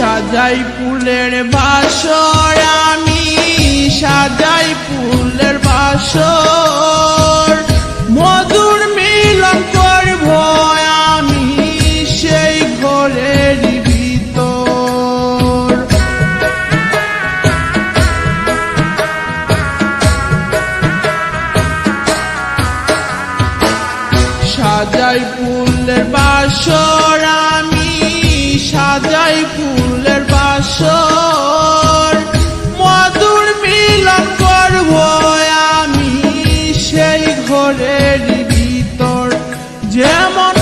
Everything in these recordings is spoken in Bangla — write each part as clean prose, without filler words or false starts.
সাজাই ফুলের বাসর, আমি সাজাই ফুলের বাসর, মধুর মিলন করব আমি সেই ঘরের ভিতর। সাজাই ফুলের বাসর, আমি সাজাই ফুলের বাসর, মধুর মিলন করব আমি সেই ঘরের ভিতর। যেমন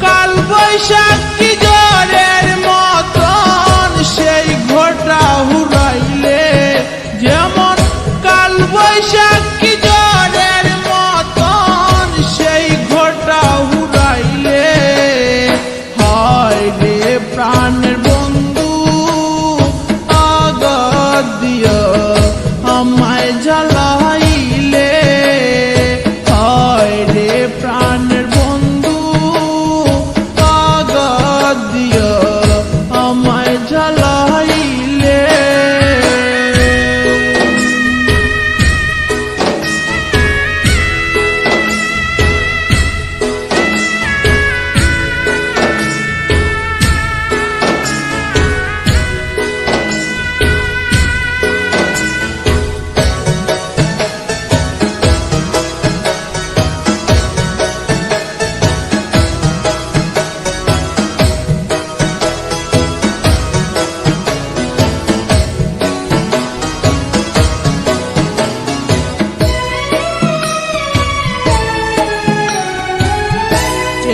কাল বৈশাখী ঝড়ের মতন সেই ঘরটা হুড়াইলে, যেমন কাল বৈশাখী ঝড়ের মতন সেই ঘরটা হুড়াইলে, হয় রে প্রাণের বন্ধু আগত দিও আমায় জ্বালাইলে, হয় রে প্রাণের বন্ধু আগত দিও আমায় জ্বালাইলে।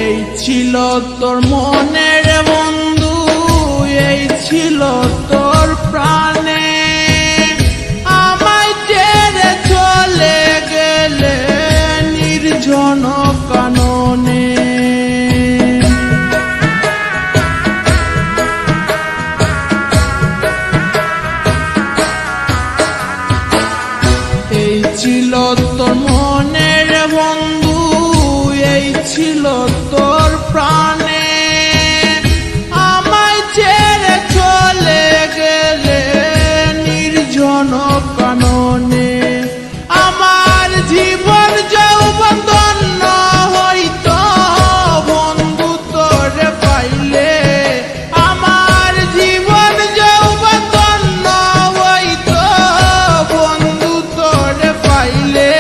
এই ছিল তোর মনের বন্ধু, এই ছিল তোর প্রাণে, আমায় ছেড়ে চলে গেলে নির্জন কাননে। এই ছিল তোর মনের বন্ধু, এই ছিল তোর প্রাণে, আমায় ছেড়ে চলে গেলে নির্জন কাননে। আমার জীবন যৌবন ধন্য হইতো বন্ধু তোরে পাইলে, আমার জীবন যৌবন ধন্য হইতো বন্ধু তোরে পাইলে,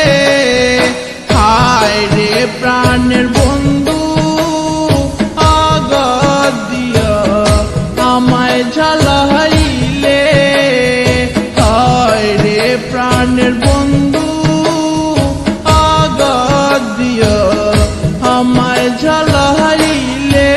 হায় রে প্রাণের বন্ধু আগত দিও আমায় জ্বালাইলে, হায় রে প্রাণের বন্ধু আগত দিও আমায় জ্বালাইলে।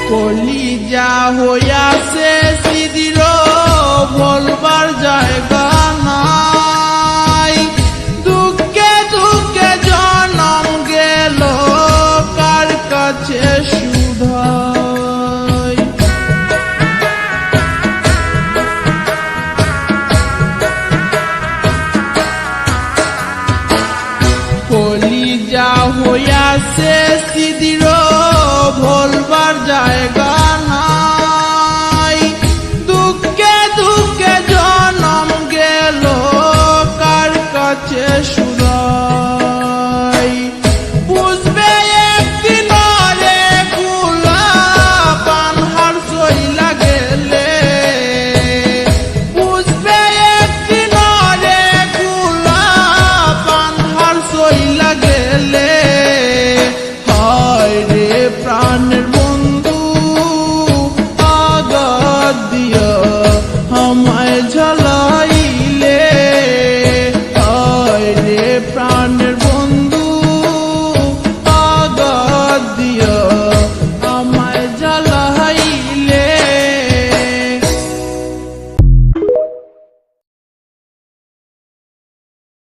কলিজা হইয়াছে সিদির বলবার জায়গা নাই, দুঃখে দুঃখে জনম গেল কার কাছে শুধাই। কলিজা হইয়াছে সিদির বলবার জায়গা না,